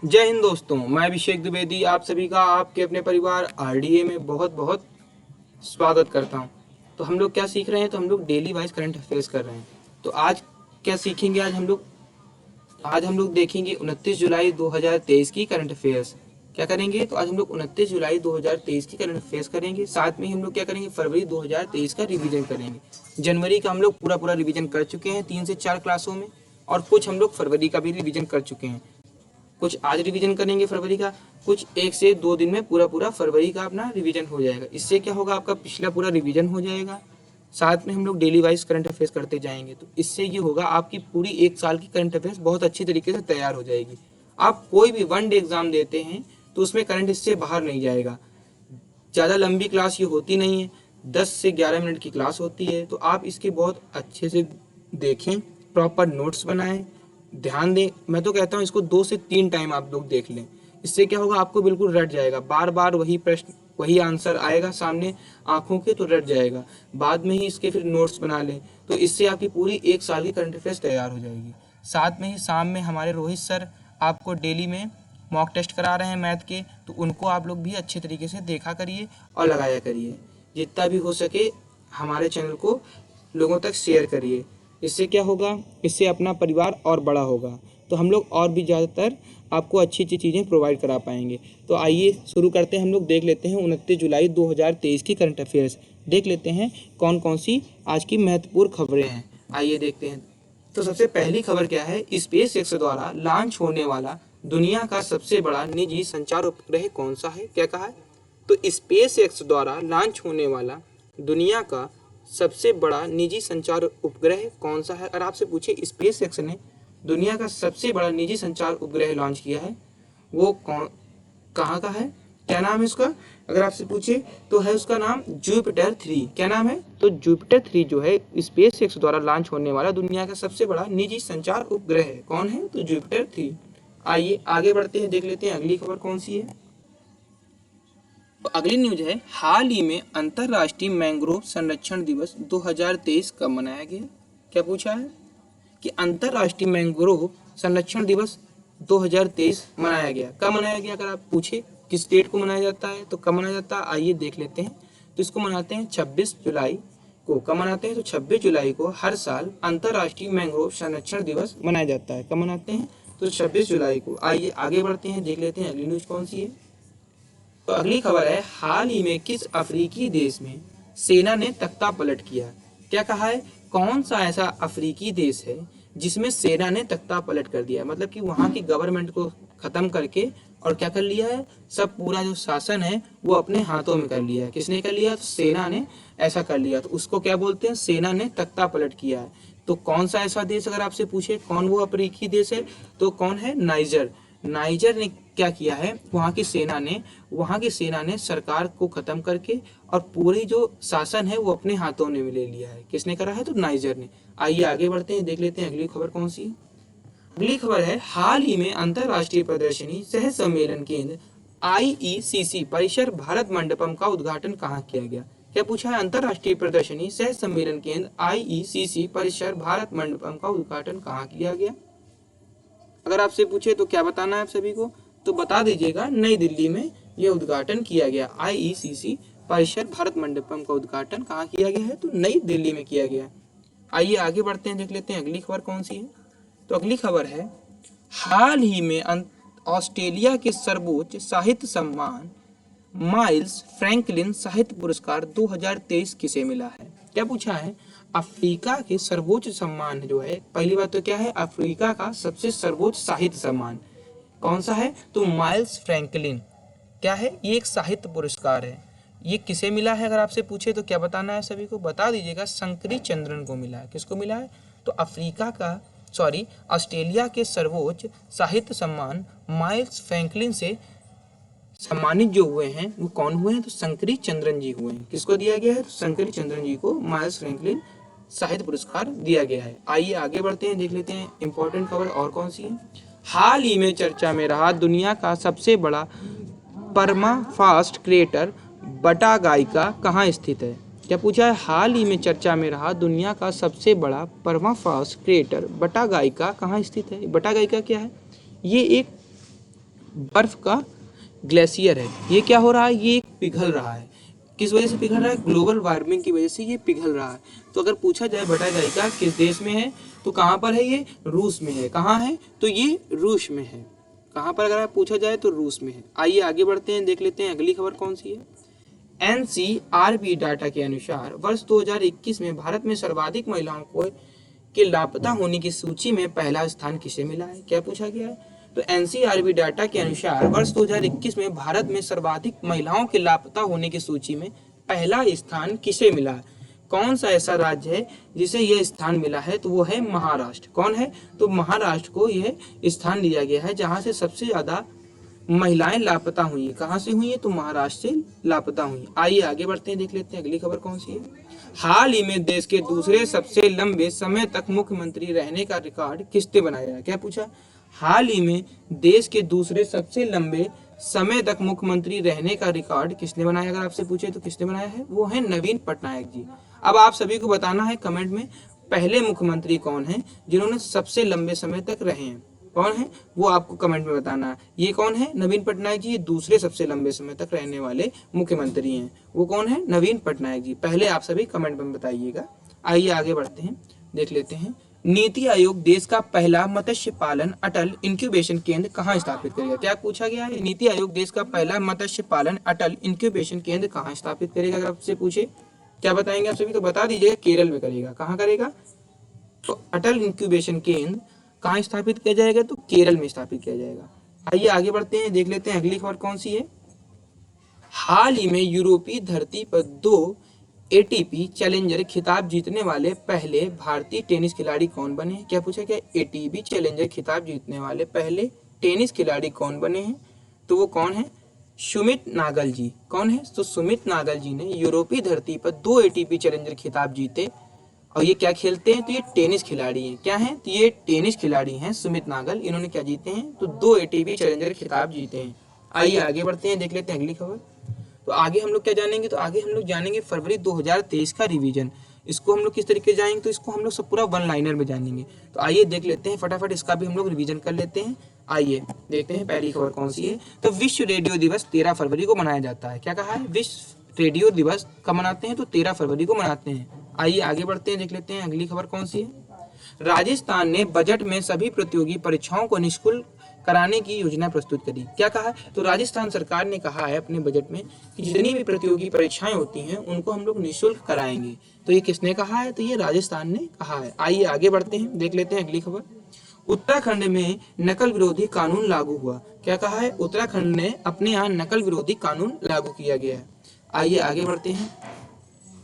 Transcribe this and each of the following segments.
जय हिंद दोस्तों, मैं अभिषेक द्विवेदी आप सभी का आपके अपने परिवार आरडीए में बहुत बहुत स्वागत करता हूं। तो हम लोग क्या सीख रहे हैं? तो हम लोग डेली वाइज करंट अफेयर्स कर रहे हैं। तो आज क्या सीखेंगे? आज हम लोग देखेंगे 29 जुलाई 2023 की करंट अफेयर्स। क्या करेंगे? तो आज हम लोग 29 जुलाई 2023 की करंट अफेयर्स करेंगे। साथ में हम लोग क्या करेंगे? फरवरी 2023 का रिवीजन करेंगे। जनवरी का हम लोग पूरा पूरा रिवीजन कर चुके हैं 3 से 4 क्लासों में, और कुछ हम लोग फरवरी का भी रिवीजन कर चुके हैं। कुछ आज रिवीजन करेंगे फरवरी का, कुछ 1 से 2 दिन में पूरा पूरा फरवरी का अपना रिवीजन हो जाएगा। इससे क्या होगा? आपका पिछला पूरा रिवीजन हो जाएगा। साथ में हम लोग डेली वाइज करंट अफेयर्स करते जाएंगे, तो इससे ये होगा आपकी पूरी 1 साल की करंट अफेयर्स बहुत अच्छी तरीके से तैयार हो जाएगी। आप कोई भी वन डे एग्जाम देते हैं तो उसमें करंट इससे बाहर नहीं जाएगा। ज़्यादा लंबी क्लास ये होती नहीं है, 10 से 11 मिनट की क्लास होती है। तो आप इसके बहुत अच्छे से देखें, प्रॉपर नोट्स बनाएं, ध्यान दें। मैं तो कहता हूँ इसको 2 से 3 टाइम आप लोग देख लें। इससे क्या होगा? आपको बिल्कुल रट जाएगा। बार बार वही प्रश्न वही आंसर आएगा सामने आंखों के, तो रट जाएगा। बाद में ही इसके फिर नोट्स बना लें, तो इससे आपकी पूरी 1 साल की करंट अफेयर्स तैयार हो जाएगी। साथ में ही शाम में हमारे रोहित सर आपको डेली में मॉक टेस्ट करा रहे हैं मैथ के, तो उनको आप लोग भी अच्छे तरीके से देखा करिए और लगाया करिए। जितना भी हो सके हमारे चैनल को लोगों तक शेयर करिए। इससे क्या होगा? इससे अपना परिवार और बड़ा होगा, तो हम लोग और भी ज़्यादातर आपको अच्छी अच्छी चीज़ें प्रोवाइड करा पाएंगे। तो आइए शुरू करते हैं। हम लोग देख लेते हैं 29 जुलाई 2023 की करंट अफेयर्स। देख लेते हैं कौन कौन सी आज की महत्वपूर्ण खबरें हैं। आइए देखते हैं। तो सबसे पहली खबर क्या है? स्पेस एक्स द्वारा लॉन्च होने वाला दुनिया का सबसे बड़ा निजी संचार उपग्रह कौन सा है? क्या कहा है? तो स्पेस एक्स द्वारा लॉन्च होने वाला दुनिया का सबसे बड़ा निजी संचार उपग्रह कौन सा है? अगर आपसे पूछे स्पेस एक्स ने दुनिया का सबसे बड़ा निजी संचार उपग्रह लॉन्च किया है, वो कहाँ का है? क्या नाम है उसका? अगर आपसे पूछे तो है उसका नाम जुपिटर 3। क्या नाम है? तो जुपिटर 3 जो है स्पेस एक्स द्वारा लॉन्च होने वाला दुनिया का सबसे बड़ा निजी संचार उपग्रह है। कौन है? तो जुपिटर 3। आइए आगे बढ़ते हैं, देख लेते हैं अगली खबर कौन सी है। तो अगली न्यूज है, हाल ही में अंतरराष्ट्रीय मैंग्रोव संरक्षण दिवस 2023 कब मनाया गया? क्या पूछा है कि अंतरराष्ट्रीय मैंग्रोव संरक्षण दिवस 2023 मनाया गया। कब मनाया गया? अगर आप पूछे किस डेट को मनाया जाता है तो कब मनाया जाता है, आइए देख लेते हैं। तो इसको मनाते हैं 26 जुलाई को। कब मनाते हैं? तो 26 जुलाई को हर साल अंतरराष्ट्रीय मैंग्रोव संरक्षण दिवस मनाया जाता है। कब मनाते हैं? तो 26 जुलाई को। आइए आगे बढ़ते हैं, देख लेते हैं अगली न्यूज कौन सी है। तो अगली खबर है, हाल ही में किस अफ्रीकी देश में सेना ने तख्ता पलट किया? क्या कहा है? कौन सा ऐसा अफ्रीकी देश है जिसमें सेना ने तख्ता पलट कर दिया? मतलब कि वहां की गवर्नमेंट को खत्म करके और क्या कर लिया है? सब पूरा जो शासन है वो अपने हाथों में कर लिया है। किसने कर लिया? तो सेना ने ऐसा कर लिया। तो उसको क्या बोलते हैं? सेना ने तख्ता पलट किया है। तो कौन सा ऐसा देश, अगर आपसे पूछे कौन वो अफ्रीकी देश है, तो कौन है? नाइजर। नाइजर ने क्या किया है? वहां की सेना ने सरकार को खत्म करके और पूरी जो शासन है वो अपने हाथों में ले लिया है। किसने करा है? तो नाइजर ने। आइए आगे बढ़ते हैं, देख लेते हैं अगली खबर कौन सी है। अगली खबर है, हाल ही में अंतरराष्ट्रीय प्रदर्शनी सह सम्मेलन केंद्र आईईसीसी परिसर भारत मंडपम का उद्घाटन कहाँ किया गया? क्या पूछा है? अंतरराष्ट्रीय प्रदर्शनी सह सम्मेलन केंद्र आईईसीसी परिसर भारत मंडपम का उद्घाटन कहाँ किया गया? अगर आपसे पूछे तो क्या बताना है आप सभी को? तो बता दीजिएगा, नई दिल्ली में यह उद्घाटन किया गया। आईईसीसी परिसर भारत मंडपम का उद्घाटन कहाँ किया गया है? तो नई दिल्ली में किया गया। आइए आगे बढ़ते हैं, देख लेते हैं अगली खबर कौन सी है। तो अगली खबर है, हाल ही में ऑस्ट्रेलिया के सर्वोच्च साहित्य सम्मान माइल्स फ्रैंकलिन साहित्य पुरस्कार 2023 किसे मिला है? क्या पूछा है? अफ्रीका के सर्वोच्च सम्मान जो है, पहली बात तो क्या है? अफ्रीका का सबसे सर्वोच्च साहित्य सम्मान कौन सा है? तो माइल्स फ्रैंकलिन। क्या है? ये एक साहित्य पुरस्कार है। ये किसे मिला है? अगर आपसे पूछे तो क्या बताना है सभी को? बता दीजिएगा, शंकरी चंद्रन को मिला है। किसको मिला है? तो ऑस्ट्रेलिया के सर्वोच्च साहित्य सम्मान माइल्स फ्रैंकलिन से सम्मानित जो हुए हैं वो कौन हुए हैं? तो शंकरी चंद्रन जी हुए हैं। किसको दिया गया है? तो शंकरी चंद्रन जी को माइल्स फ्रैंकलिन साहित्य पुरस्कार दिया गया है। आइए आगे बढ़ते हैं, देख लेते हैं इंपॉर्टेंट खबर और कौन सी है। हाल ही में चर्चा में रहा दुनिया का सबसे बड़ा परमाफास्ट क्रेटर बटागाइका कहाँ स्थित है? क्या पूछा है? हाल ही में चर्चा में रहा दुनिया का सबसे बड़ा परमाफास्ट क्रेटर बटागाइका कहाँ स्थित है? बटागाइका क्या है? ये एक बर्फ का ग्लेशियर है, ये क्या हो रहा है, ये पिघल रहा है। किस वजह से पिघल रहा है, ग्लोबल वार्मिंग की वजह से ये पिघल रहा है। तो अगर पूछा जाए बता जाएगा किस देश में है, तो कहाँ पर है, ये रूस में है। कहाँ है, तो ये रूस में है। कहाँ पर अगर पूछा जाए तो रूस में है। आइए आगे बढ़ते हैं, देख लेते हैं अगली खबर कौन सी है। एनसीआरबी डाटा के अनुसार वर्ष 2021 में भारत में सर्वाधिक महिलाओं को के लापता होने की सूची में पहला स्थान किसे मिला है, क्या पूछा गया है। तो एनसीआरबी डाटा के अनुसार वर्ष 2021 में भारत में सर्वाधिक महिलाओं के लापता होने की सूची में पहला स्थान किसे मिला है, कौन सा ऐसा राज्य है जिसे यह स्थान मिला है, तो वो है महाराष्ट्र। कौन है, तो महाराष्ट्र को यह स्थान दिया गया है जहां से सबसे ज्यादा महिलाएं लापता हुई है। कहां से हुई है, तो महाराष्ट्र से लापता हुई। आइए आगे बढ़ते हैं, देख लेते हैं अगली खबर कौन सी है। हाल ही में देश के दूसरे सबसे लंबे समय तक मुख्यमंत्री रहने का रिकॉर्ड किसने बनाया है, क्या पूछा। हाल ही में देश के दूसरे सबसे लंबे समय तक मुख्यमंत्री रहने का रिकॉर्ड किसने बनाया, अगर आपसे पूछे तो किसने बनाया है, वो है नवीन पटनायक जी। अब आप सभी को बताना है कमेंट में पहले मुख्यमंत्री कौन है जिन्होंने सबसे लंबे समय तक रहे हैं, कौन है वो आपको कमेंट में बताना है। ये कौन है, नवीन पटनायक जी, ये दूसरे सबसे लंबे समय तक रहने वाले मुख्यमंत्री हैं। वो कौन है, नवीन पटनायक जी। पहले आप सभी कमेंट में बताइएगा। आइए आगे बढ़ते हैं, देख लेते हैं। नीति आयोग देश का पहला मत्स्य पालन अटल इंक्यूबेशन केंद्र कहाँ स्थापित करेगा, क्या पूछा गया है। नीति आयोग देश का पहला मत्स्य पालन अटल इंक्यूबेशन केंद्र कहाँ स्थापित करेगा, अगर आपसे पूछे क्या बताएंगे आप सभी, तो बता दीजिएगा केरल में करेगा। कहाँ करेगा, तो अटल इंक्यूबेशन केंद्र कहाँ स्थापित किया जाएगा, तो केरल में स्थापित किया जाएगा। आइए आगे बढ़ते हैं, देख लेते हैं अगली खबर कौन सी है। हाल ही में यूरोपीय धरती पर 2 एटीपी चैलेंजर खिताब जीतने वाले पहले भारतीय टेनिस खिलाड़ी कौन बने हैं, क्या पूछा गया, एटीपी चैलेंजर खिताब जीतने वाले पहले टेनिस खिलाड़ी कौन बने हैं, तो वो कौन है, सुमित नागल जी। कौन है, तो सुमित नागल जी ने यूरोपीय धरती पर 2 एटीपी चैलेंजर खिताब जीते। और ये क्या खेलते हैं, तो ये टेनिस खिलाड़ी हैं। क्या हैं, तो ये टेनिस खिलाड़ी हैं सुमित नागल। इन्होंने क्या जीते हैं, तो 2 एटीपी चैलेंजर खिताब जीते हैं। आइए आगे बढ़ते हैं, देख लेते हैं अगली खबर। तो आगे हम लोग क्या जानेंगे, तो आगे हम लोग जानेंगे फरवरी 2023 का रिवीजन। इसको हम लोग किस तरीके से जाएंगे, तो इसको हम लोग सब पूरा वन लाइनर में जानेंगे। तो आइए देख लेते हैं फटाफट, इसका भी हम लोग रिवीजन कर लेते हैं। आइए देखते हैं पहली खबर कौन सी है। तो विश्व रेडियो दिवस 13 फरवरी को मनाया जाता है। क्या कहा है, विश्व रेडियो दिवस कब मनाते हैं, तो 13 फरवरी को मनाते हैं। आइए आगे बढ़ते हैं, देख लेते हैं अगली खबर कौन सी है। राजस्थान ने बजट में सभी प्रतियोगी परीक्षाओं को निःशुल्क कराने की योजना प्रस्तुत करी। क्या कहा, तो राजस्थान सरकार ने कहा है अपने बजट में कि जितनी भी प्रतियोगी परीक्षाएं होती हैं उनको हम लोग निःशुल्क कराएंगे। तो ये किसने कहा है, तो ये राजस्थान ने कहा है। आइए आगे बढ़ते हैं, देख लेते हैं अगली खबर। उत्तराखंड में नकल विरोधी कानून लागू हुआ। क्या कहा है, उत्तराखंड ने अपने यहाँ नकल विरोधी कानून लागू किया गया है। आइए आगे बढ़ते हैं।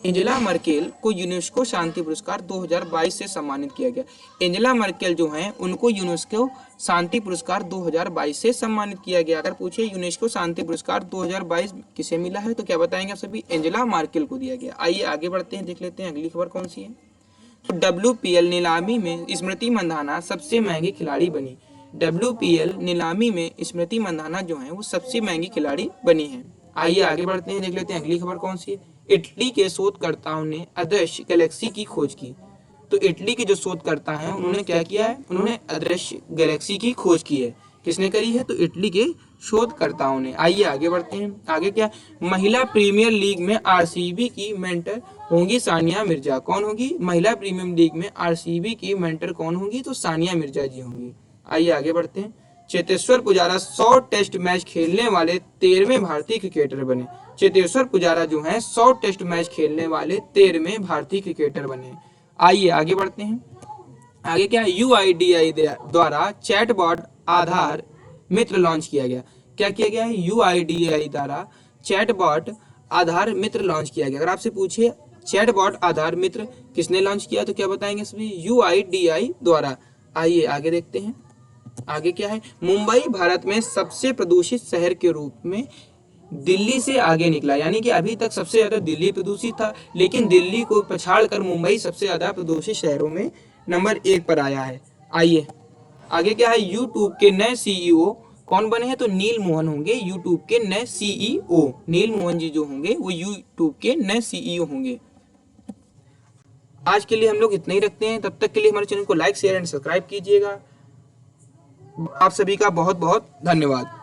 एंजेला मर्केल को यूनेस्को शांति पुरस्कार 2022 से सम्मानित किया गया। एंजेला मर्केल जो हैं उनको यूनेस्को शांति पुरस्कार 2022 से सम्मानित किया गया। अगर पूछे यूनेस्को शांति पुरस्कार 2022 किसे मिला है, तो क्या बताएंगे आप सभी, एंजेला मर्केल को दिया गया। आइए आगे बढ़ते हैं, देख लेते हैं अगली खबर कौन सी है। तो WPL नीलामी में स्मृति मंधाना सबसे महंगी खिलाड़ी बनी। WPL नीलामी में स्मृति मंधाना जो है वो सबसे महंगी खिलाड़ी बनी है। आइए आगे बढ़ते हैं, देख लेते हैं अगली खबर कौन सी है। इटली के शोधकर्ताओं ने अदृश्य गैलेक्सी की खोज की। तो इटली के जो शोधकर्ता हैं उन्होंने क्या किया है, उन्होंने अदृश्य गैलेक्सी की खोज की है। किसने करी है, तो इटली के शोधकर्ताओं ने। आइए आगे बढ़ते हैं, आगे क्या, महिला प्रीमियर लीग में आरसीबी की मेंटर होंगी सानिया मिर्जा। कौन होगी, महिला प्रीमियर लीग में आरसीबी की मेंटर कौन होंगी, तो सानिया मिर्जा जी होंगी। आइए आगे बढ़ते हैं। चेतेश्वर पुजारा 100 टेस्ट मैच खेलने वाले 13वें भारतीय क्रिकेटर बने। चेतेश्वर पुजारा जो हैं 100 टेस्ट मैच खेलने वाले 13वें भारतीय क्रिकेटर बने। आइए आगे बढ़ते हैं, आगे क्या, UIDAI द्वारा चैटबॉट आधार मित्र लॉन्च किया गया। क्या किया गया है, UIDAI द्वारा चैटबॉट आधार मित्र लॉन्च किया गया। अगर आपसे पूछे चैटबॉट आधार मित्र किसने लॉन्च किया, तो क्या बताएंगे सभी, UIDAI द्वारा। आइए आगे देखते हैं, आगे क्या है। मुंबई भारत में सबसे प्रदूषित शहर के रूप में दिल्ली से आगे निकला। यानी कि अभी तक सबसे ज्यादा दिल्ली प्रदूषित था, लेकिन दिल्ली को पछाड़कर मुंबई सबसे ज्यादा प्रदूषित शहरों में नंबर 1 पर आया है। आइए आगे क्या है। यूट्यूब के नए CEO कौन बने हैं, तो नील मोहन होंगे यूट्यूब के नए CEO। नील मोहन जी जो होंगे वो यूट्यूब के नए CEO होंगे। आज के लिए हम लोग इतना ही रखते हैं, तब तक के लिए हमारे चैनल को लाइक शेयर एंड सब्सक्राइब कीजिएगा। आप सभी का बहुत बहुत धन्यवाद।